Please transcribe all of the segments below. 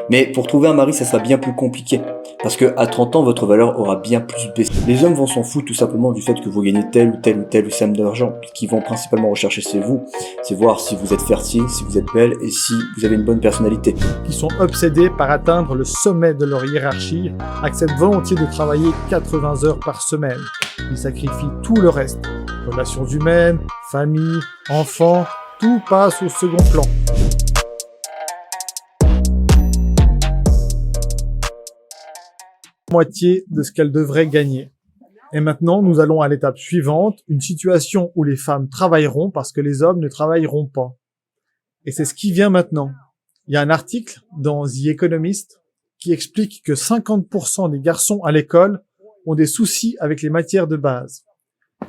Mais pour trouver un mari, ça sera bien plus compliqué. Parce que à 30 ans, votre valeur aura bien plus baissé. Les hommes vont s'en foutre tout simplement du fait que vous gagnez telle ou telle somme d'argent. Ce qu'ils vont principalement rechercher, c'est voir si vous êtes fertile, si vous êtes belle et si vous avez une bonne personnalité. Qui sont obsédés par atteindre le sommet de leur hiérarchie, acceptent volontiers de travailler 80 heures par semaine. Ils sacrifient tout le reste. Relations humaines, famille, enfants, tout passe au second plan. Moitié de ce qu'elles devraient gagner. Et maintenant, nous allons à l'étape suivante, une situation où les femmes travailleront parce que les hommes ne travailleront pas. Et c'est ce qui vient maintenant. Il y a un article dans The Economist qui explique que 50% des garçons à l'école ont des soucis avec les matières de base.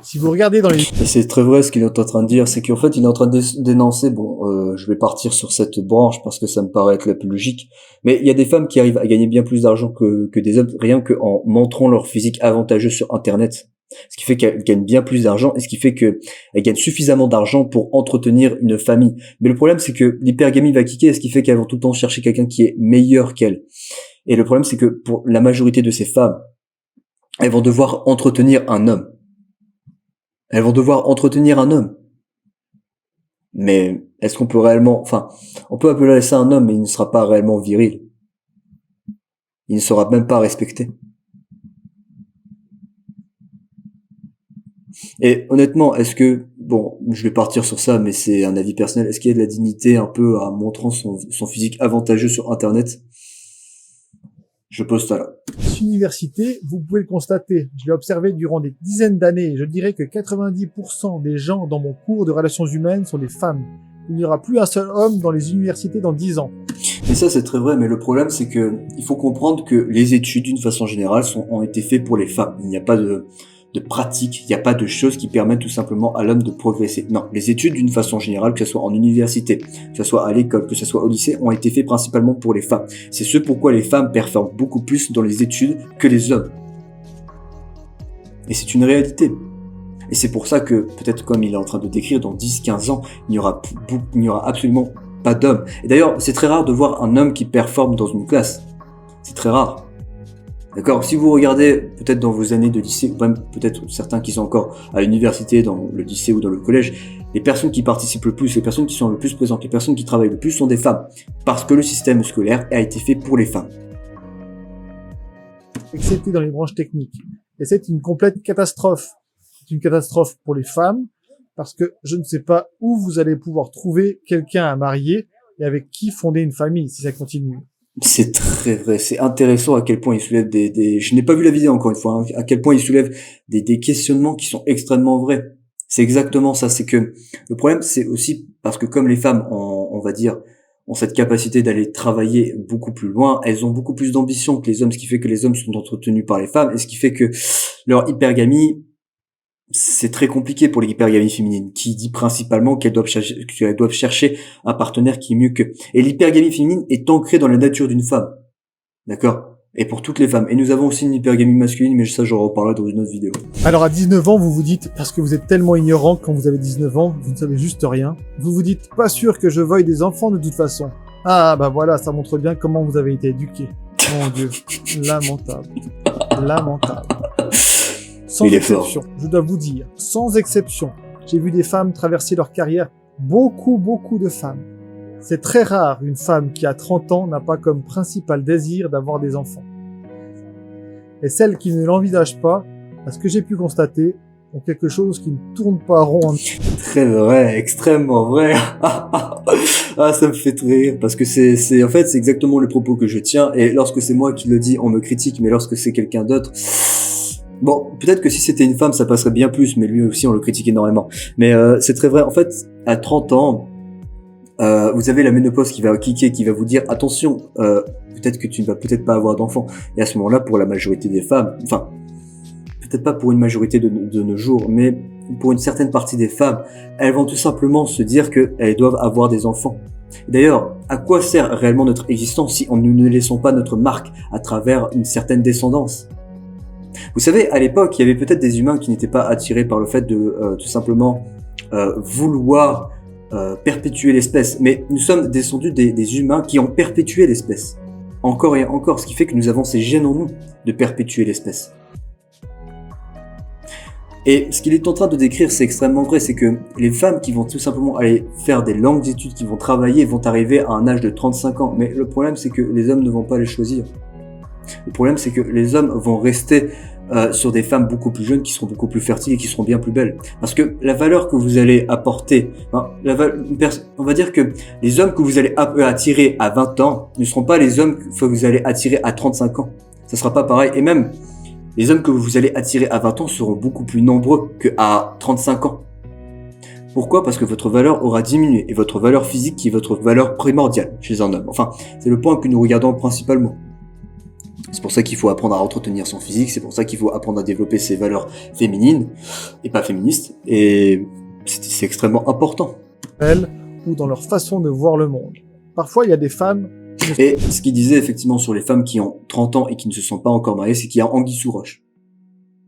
Si vous regardez dans les... Et c'est très vrai ce qu'il est en train de dire, c'est qu'en fait il est en train de dénoncer, je vais partir sur cette branche parce que ça me paraît être la plus logique, mais il y a des femmes qui arrivent à gagner bien plus d'argent que des hommes, rien qu'en montrant leur physique avantageux sur internet. Ce qui fait qu'elles gagnent bien plus d'argent et ce qui fait qu'elles gagnent suffisamment d'argent pour entretenir une famille. Mais le problème c'est que l'hypergamie va kicker, ce qui fait qu'elles vont tout le temps chercher quelqu'un qui est meilleur qu'elles. Et le problème c'est que pour la majorité de ces femmes, elles vont devoir entretenir un homme. Elles vont devoir entretenir un homme. Mais est-ce qu'on peut réellement... on peut appeler ça un homme, mais il ne sera pas réellement viril. Il ne sera même pas respecté. Et honnêtement, est-ce que... je vais partir sur ça, mais c'est un avis personnel. Est-ce qu'il y a de la dignité un peu à montrant son physique avantageux sur Internet ? Je pose ça là. Université, vous pouvez le constater. Je l'ai observé durant des dizaines d'années. Je dirais que 90% des gens dans mon cours de relations humaines sont des femmes. Il n'y aura plus un seul homme dans les universités dans 10 ans. Et ça, c'est très vrai, mais le problème, c'est que il faut comprendre que les études, d'une façon générale, ont été faites pour les femmes. Il n'y a pas de pratique, il n'y a pas de choses qui permettent tout simplement à l'homme de progresser. Non, les études d'une façon générale, que ce soit en université, que ce soit à l'école, que ce soit au lycée, ont été faites principalement pour les femmes. C'est ce pourquoi les femmes performent beaucoup plus dans les études que les hommes. Et c'est une réalité. Et c'est pour ça que, peut-être comme il est en train de décrire, dans 10-15 ans, il n'y aura absolument pas d'hommes. Et d'ailleurs, c'est très rare de voir un homme qui performe dans une classe. C'est très rare. D'accord. Si vous regardez peut-être dans vos années de lycée, ou même peut-être certains qui sont encore à l'université, dans le lycée ou dans le collège, les personnes qui participent le plus, les personnes qui sont le plus présentes, les personnes qui travaillent le plus sont des femmes. Parce que le système scolaire a été fait pour les femmes. Excepté dans les branches techniques. Et c'est une complète catastrophe. C'est une catastrophe pour les femmes, parce que je ne sais pas où vous allez pouvoir trouver quelqu'un à marier et avec qui fonder une famille si ça continue. C'est très vrai, c'est intéressant à quel point il soulève je n'ai pas vu la vidéo encore une fois, à quel point il soulève des questionnements qui sont extrêmement vrais. C'est exactement ça, c'est que le problème c'est aussi parce que comme les femmes, on va dire, ont cette capacité d'aller travailler beaucoup plus loin, elles ont beaucoup plus d'ambition que les hommes, ce qui fait que les hommes sont entretenus par les femmes, et ce qui fait que leur hypergamie, c'est très compliqué pour l'hypergamie féminine, qui dit principalement qu'elles doivent chercher un partenaire qui est mieux qu'eux. Et l'hypergamie féminine est ancrée dans la nature d'une femme. D'accord ? Et pour toutes les femmes. Et nous avons aussi une hypergamie masculine, mais ça, j'en reparlerai dans une autre vidéo. Alors, à 19 ans, vous vous dites, parce que vous êtes tellement ignorant quand vous avez 19 ans, vous ne savez juste rien, vous vous dites, pas sûr que je veuille des enfants de toute façon. Ah, bah voilà, ça montre bien comment vous avez été éduqué. Mon Dieu. Lamentable. Lamentable. Sans exception, je dois vous dire, sans exception, j'ai vu des femmes traverser leur carrière, beaucoup de femmes. C'est très rare une femme qui a 30 ans n'a pas comme principal désir d'avoir des enfants. Et celles qui ne l'envisagent pas, à ce que j'ai pu constater, ont quelque chose qui ne tourne pas rond. Très vrai, extrêmement vrai. Ah, ça me fait rire, parce que en fait, c'est exactement le propos que je tiens, et lorsque c'est moi qui le dis, on me critique, mais lorsque c'est quelqu'un d'autre, bon, peut-être que si c'était une femme, ça passerait bien plus, mais lui aussi, on le critique énormément. Mais c'est très vrai. En fait, à 30 ans, vous avez la ménopause qui va kicker, qui va vous dire, attention, peut-être que tu ne vas peut-être pas avoir d'enfants. Et à ce moment-là, pour la majorité des femmes, peut-être pas pour une majorité de nos jours, mais pour une certaine partie des femmes, elles vont tout simplement se dire qu'elles doivent avoir des enfants. D'ailleurs, à quoi sert réellement notre existence si nous ne laissons pas notre marque à travers une certaine descendance ? Vous savez, à l'époque, il y avait peut-être des humains qui n'étaient pas attirés par le fait de tout simplement vouloir perpétuer l'espèce. Mais nous sommes descendus des humains qui ont perpétué l'espèce. encore et encore, ce qui fait que nous avons ces gènes en nous de perpétuer l'espèce. Et ce qu'il est en train de décrire, c'est extrêmement vrai, c'est que les femmes qui vont tout simplement aller faire des longues études, qui vont travailler, vont arriver à un âge de 35 ans. Mais le problème, c'est que les hommes ne vont pas les choisir. Le problème, c'est que les hommes vont rester sur des femmes beaucoup plus jeunes, qui seront beaucoup plus fertiles et qui seront bien plus belles. Parce que la valeur que vous allez apporter, on va dire que les hommes que vous allez attirer à 20 ans ne seront pas les hommes que vous allez attirer à 35 ans. Ça sera pas pareil. Et même, les hommes que vous allez attirer à 20 ans seront beaucoup plus nombreux qu'à 35 ans. Pourquoi ? Parce que votre valeur aura diminué, et votre valeur physique qui est votre valeur primordiale chez un homme. Enfin, c'est le point que nous regardons principalement. C'est pour ça qu'il faut apprendre à entretenir son physique, c'est pour ça qu'il faut apprendre à développer ses valeurs féminines, et pas féministes, et c'est extrêmement important. Ou dans leur façon de voir le monde. Parfois, il y a des femmes... Et ce qu'il disait effectivement sur les femmes qui ont 30 ans et qui ne se sont pas encore mariées, c'est qu'il y a anguille sous roche.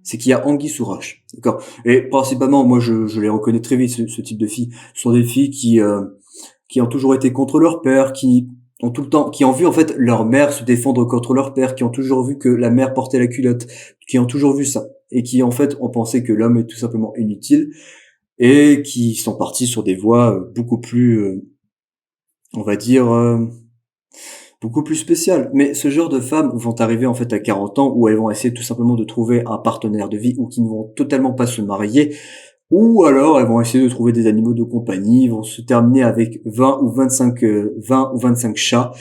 C'est qu'il y a anguille sous roche. D'accord ? Et principalement, moi, je les reconnais très vite, ce type de filles. Ce sont des filles qui ont toujours été contre leur père, qui ont vu en fait leur mère se défendre contre leur père, qui ont toujours vu que la mère portait la culotte, qui ont toujours vu ça, et qui en fait ont pensé que l'homme est tout simplement inutile, et qui sont partis sur des voies beaucoup plus, on va dire, beaucoup plus spéciales. Mais ce genre de femmes vont arriver en fait à 40 ans où elles vont essayer tout simplement de trouver un partenaire de vie, ou qui ne vont totalement pas se marier, ou alors elles vont essayer de trouver des animaux de compagnie, vont se terminer avec 20 ou 25 chats,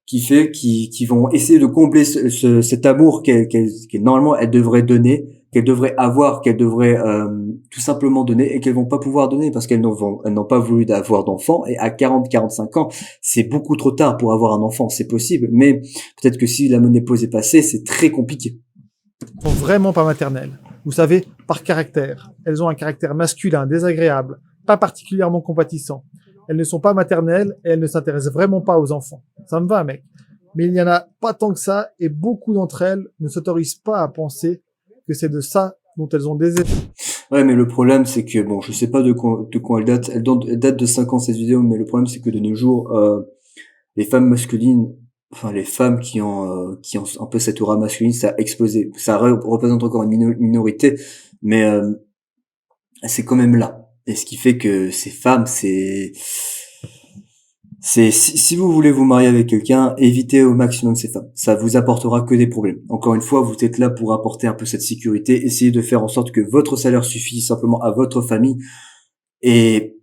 qui vont essayer de combler cet amour qu'elle normalement elle devrait donner, qu'elle devrait avoir, qu'elle devrait tout simplement donner, et qu'elles vont pas pouvoir donner parce qu'elles n'ont pas voulu avoir d'enfants. Et à 40-45 ans, c'est beaucoup trop tard pour avoir un enfant. C'est possible, mais peut-être que si la ménopause est passée, c'est très compliqué. Sont vraiment pas maternelles. Vous savez, par caractère. Elles ont un caractère masculin, désagréable, pas particulièrement compatissant. Elles ne sont pas maternelles et elles ne s'intéressent vraiment pas aux enfants. Ça me va, mec. Mais il n'y en a pas tant que ça, et beaucoup d'entre elles ne s'autorisent pas à penser que c'est de ça dont elles ont des effets. Ouais, mais le problème, c'est que, bon, je sais pas de quand elle date. Elle date de 5 ans, cette vidéo, mais le problème, c'est que de nos jours, les femmes masculines, enfin, les femmes qui ont un peu cette aura masculine, ça a explosé. Ça représente encore une minorité, mais c'est quand même là. Et ce qui fait que ces femmes, si vous voulez vous marier avec quelqu'un, évitez au maximum ces femmes. Ça vous apportera que des problèmes. Encore une fois, vous êtes là pour apporter un peu cette sécurité. Essayez de faire en sorte que votre salaire suffise simplement à votre famille. Et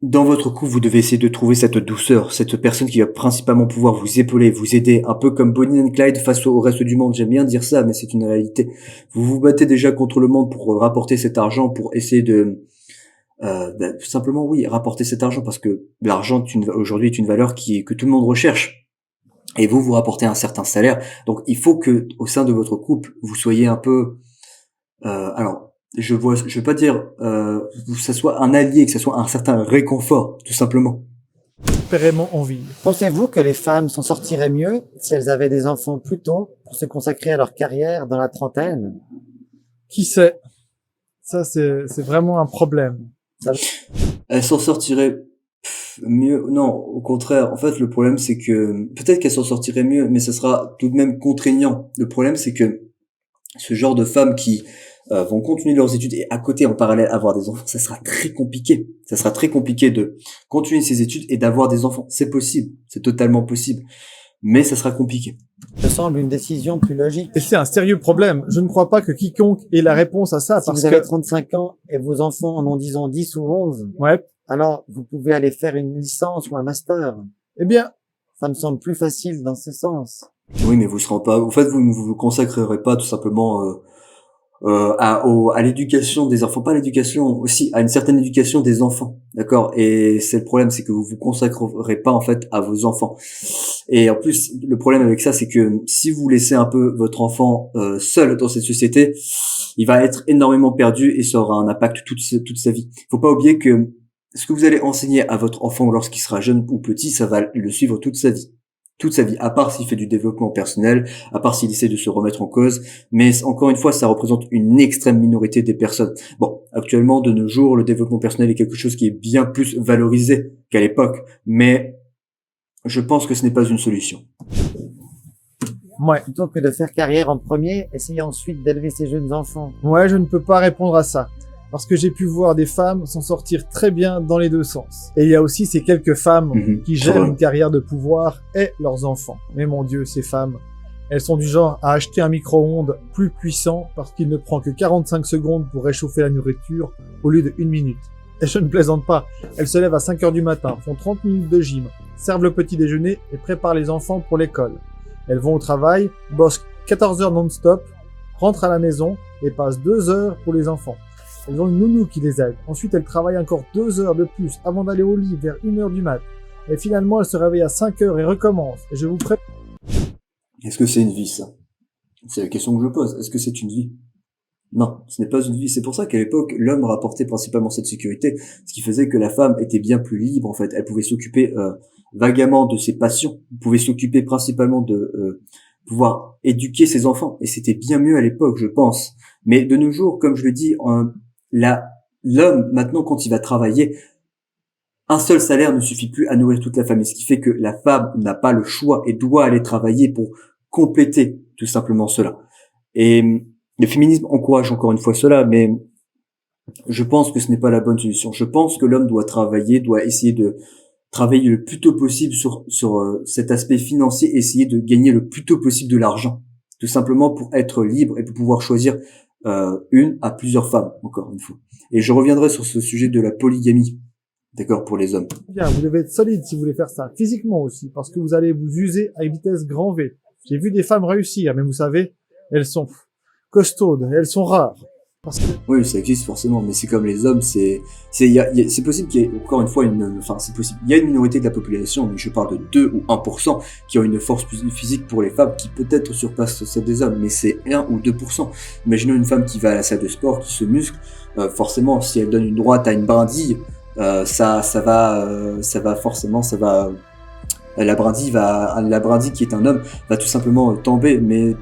dans votre couple, vous devez essayer de trouver cette douceur, cette personne qui va principalement pouvoir vous épauler, vous aider, un peu comme Bonnie and Clyde face au reste du monde. J'aime bien dire ça, mais c'est une réalité. Vous vous battez déjà contre le monde pour rapporter cet argent, pour essayer de tout simplement, oui, rapporter cet argent, parce que l'argent aujourd'hui est une valeur que tout le monde recherche, et vous rapportez un certain salaire. Donc il faut que au sein de votre couple vous soyez un peu alors je veux pas dire que ça soit un allié, que ça soit un certain réconfort, tout simplement. Vraiment envie. Pensez-vous que les femmes s'en sortiraient mieux si elles avaient des enfants plus tôt pour se consacrer à leur carrière dans la trentaine? Qui sait? Ça, c'est vraiment un problème. Elles s'en sortiraient mieux. Non, au contraire. En fait, le problème, c'est que peut-être qu'elles s'en sortiraient mieux, mais ça sera tout de même contraignant. Le problème, c'est que ce genre de femmes qui vont continuer leurs études et à côté, en parallèle, avoir des enfants, ça sera très compliqué. Ça sera très compliqué de continuer ses études et d'avoir des enfants. C'est possible. C'est totalement possible. Mais ça sera compliqué. Ça semble une décision plus logique. Et c'est un sérieux problème. Je ne crois pas que quiconque ait la réponse à ça, Si parce vous avez que... 35 ans et vos enfants en ont disons 10 ou 11, Ouais. alors vous pouvez aller faire une licence ou un master. Eh bien, Ça me semble plus facile dans ce sens. Oui, mais vous serez pas. En fait, vous ne vous consacrerez pas tout simplement à l'éducation des enfants, pas à l'éducation, aussi à une certaine éducation des enfants, d'accord. Et c'est le problème, c'est que vous vous consacrerez pas en fait à vos enfants. Et en plus, le problème avec ça, c'est que si vous laissez un peu votre enfant seul dans cette société, il va être énormément perdu et ça aura un impact toute sa vie. Faut pas oublier que ce que vous allez enseigner à votre enfant lorsqu'il sera jeune ou petit, ça va le suivre toute sa vie. Toute sa vie, à part s'il fait du développement personnel, à part s'il essaie de se remettre en cause, mais encore une fois, ça représente une extrême minorité des personnes. Bon, actuellement, de nos jours, le développement personnel est quelque chose qui est bien plus valorisé qu'à l'époque, mais je pense que ce n'est pas une solution. Ouais. Plutôt que de faire carrière en premier, essayez ensuite d'élever ces jeunes enfants. Ouais, je ne peux pas répondre à ça. Parce que j'ai pu voir des femmes s'en sortir très bien dans les deux sens. Et il y a aussi ces quelques femmes qui gèrent une carrière de pouvoir et leurs enfants. Mais mon Dieu, ces femmes, elles sont du genre à acheter un micro-ondes plus puissant parce qu'il ne prend que 45 secondes pour réchauffer la nourriture au lieu de 1 minute. Et je ne plaisante pas. Elles se lèvent à 5 heures du matin, font 30 minutes de gym, servent le petit déjeuner et préparent les enfants pour l'école. Elles vont au travail, bossent 14 heures non-stop, rentrent à la maison et passent 2 heures pour les enfants. Elles ont une nounou qui les aide. Ensuite, elles travaillent encore 2 heures de plus avant d'aller au lit vers 1 heure du mat. Et finalement, elles se réveillent à 5 heures et recommencent. Et je vous prépare. Est-ce que c'est une vie, ça? C'est la question que je pose. Est-ce que c'est une vie? Non, ce n'est pas une vie. C'est pour ça qu'à l'époque, l'homme rapportait principalement cette sécurité, ce qui faisait que la femme était bien plus libre, en fait. Elle pouvait s'occuper vaguement de ses passions, elle pouvait s'occuper principalement de pouvoir éduquer ses enfants. Et c'était bien mieux à l'époque, je pense. Mais de nos jours, comme je le dis, l'homme, maintenant, quand il va travailler, un seul salaire ne suffit plus à nourrir toute la famille, ce qui fait que la femme n'a pas le choix et doit aller travailler pour compléter tout simplement cela. Et le féminisme encourage encore une fois cela, mais je pense que ce n'est pas la bonne solution. Je pense que l'homme doit travailler, doit essayer de travailler le plus tôt possible sur cet aspect financier, essayer de gagner le plus tôt possible de l'argent, tout simplement pour être libre et pour pouvoir choisir une à plusieurs femmes, encore une fois. Et je reviendrai sur ce sujet de la polygamie. D'accord, pour les hommes. Bien, vous devez être solide si vous voulez faire ça. Physiquement aussi, parce que vous allez vous user à vitesse grand V. J'ai vu des femmes réussir, mais vous savez, elles sont costaudes, elles sont rares. Parce que... Oui, ça existe forcément, mais c'est comme les hommes, c'est possible qu'il y ait, encore une fois, c'est possible. Il y a une minorité de la population, mais je parle de 2 ou 1%, qui ont une force physique pour les femmes qui peut-être surpasse celle des hommes, mais c'est 1 ou 2%. Imaginons une femme qui va à la salle de sport, qui se muscle, forcément, si elle donne une droite à une brindille, la brindille qui est un homme va tout simplement tomber, mais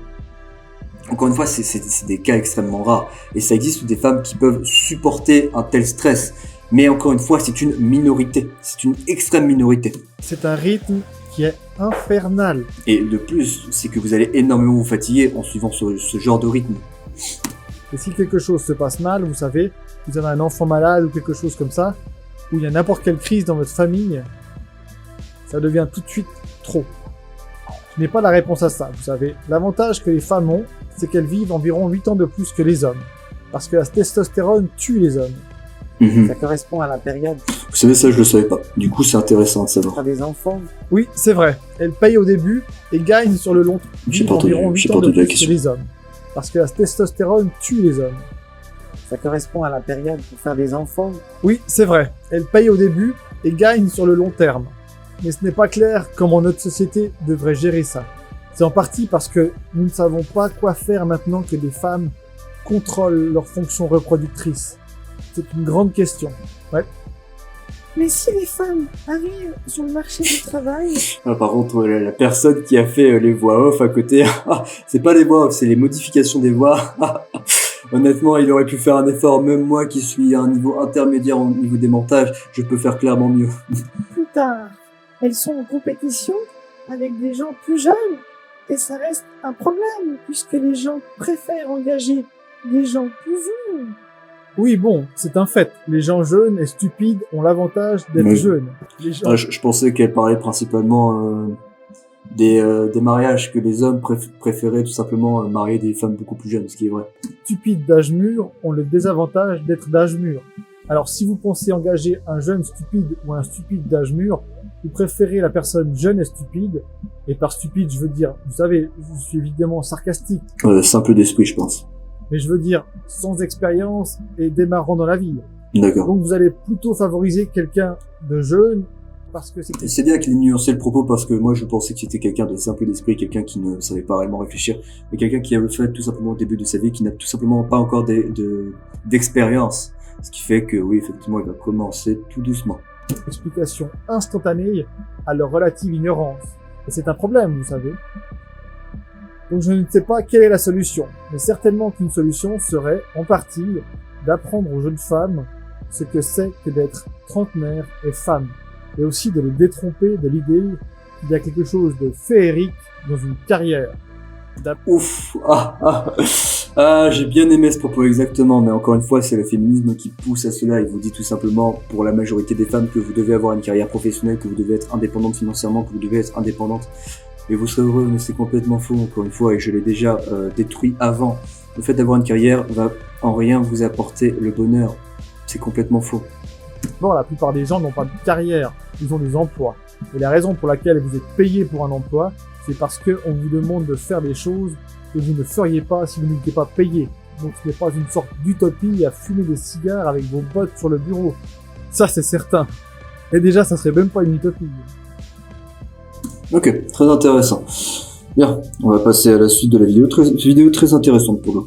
encore une fois, c'est des cas extrêmement rares. Et ça existe des femmes qui peuvent supporter un tel stress. Mais encore une fois, c'est une minorité. C'est une extrême minorité. C'est un rythme qui est infernal. Et de plus, c'est que vous allez énormément vous fatiguer en suivant ce genre de rythme. Et si quelque chose se passe mal, vous savez, vous avez un enfant malade ou quelque chose comme ça, ou il y a n'importe quelle crise dans votre famille, ça devient tout de suite trop. Je n'ai pas la réponse à ça, vous savez. L'avantage que les femmes ont, c'est qu'elles vivent environ 8 ans de plus que les hommes. Parce que la testostérone tue les hommes. Ça correspond à la période. Vous savez, ça, je le savais pas. Du coup, c'est intéressant de savoir. Des enfants. Oui, c'est vrai. Elles payent au début et gagnent sur le long terme. J'ai pas entendu la question. Que les hommes. Parce que la testostérone tue les hommes. Ça correspond à la période pour faire des enfants. Oui, c'est vrai. Elles payent au début et gagnent sur le long terme. Mais ce n'est pas clair comment notre société devrait gérer ça. C'est en partie parce que nous ne savons pas quoi faire maintenant que les femmes contrôlent leur fonction reproductrice. C'est une grande question. Ouais. Mais si les femmes arrivent sur le marché du travail... Ah, par contre, la personne qui a fait les voix off à côté, c'est pas les voix off, c'est les modifications des voix. Honnêtement, il aurait pu faire un effort. Même moi qui suis à un niveau intermédiaire au niveau des montages, je peux faire clairement mieux. Plus tard, elles sont en compétition avec des gens plus jeunes. Et ça reste un problème, puisque les gens préfèrent engager des gens plus vieux. Oui, bon, c'est un fait. Les gens jeunes et stupides ont l'avantage d'être jeunes. Les gens... je pensais qu'elle parlait principalement des mariages, que les hommes préféraient tout simplement marier des femmes beaucoup plus jeunes, ce qui est vrai. Stupides d'âge mûr ont le désavantage d'être d'âge mûr. Alors si vous pensez engager un jeune stupide ou un stupide d'âge mûr, vous préférez la personne jeune et stupide, et par stupide je veux dire, vous savez, je suis évidemment sarcastique. Simple d'esprit, je pense. Mais je veux dire, sans expérience et démarrant dans la vie. D'accord. Donc vous allez plutôt favoriser quelqu'un de jeune, parce que c'est bien qu'il ait nuancé le propos, parce que moi je pensais que c'était quelqu'un de simple d'esprit, quelqu'un qui ne savait pas réellement réfléchir, mais quelqu'un qui avait fait tout simplement au début de sa vie, qui n'a tout simplement pas encore d'expérience. Ce qui fait que oui, effectivement, il va commencer tout doucement. Explication instantanée à leur relative ignorance. Et c'est un problème, vous savez. Donc je ne sais pas quelle est la solution, mais certainement qu'une solution serait, en partie, d'apprendre aux jeunes femmes ce que c'est que d'être trentenaire et femme, et aussi de les détromper de l'idée qu'il y a quelque chose de féerique dans une carrière. Ouf, j'ai bien aimé ce propos exactement, mais encore une fois, c'est le féminisme qui pousse à cela. Il vous dit tout simplement, pour la majorité des femmes, que vous devez avoir une carrière professionnelle, que vous devez être indépendante financièrement, que vous devez être indépendante, et vous serez heureux, mais c'est complètement faux, encore une fois, et je l'ai déjà détruit avant. Le fait d'avoir une carrière va en rien vous apporter le bonheur. C'est complètement faux. Bon, la plupart des gens n'ont pas de carrière, ils ont des emplois. Et la raison pour laquelle vous êtes payé pour un emploi, c'est parce qu'on vous demande de faire des choses que vous ne feriez pas si vous n'étiez pas payé. Donc ce n'est pas une sorte d'utopie à fumer des cigares avec vos potes sur le bureau. Ça, c'est certain. Et déjà, ça serait même pas une utopie. Ok, très intéressant. Bien, on va passer à la suite de la vidéo, très intéressante pour le coup.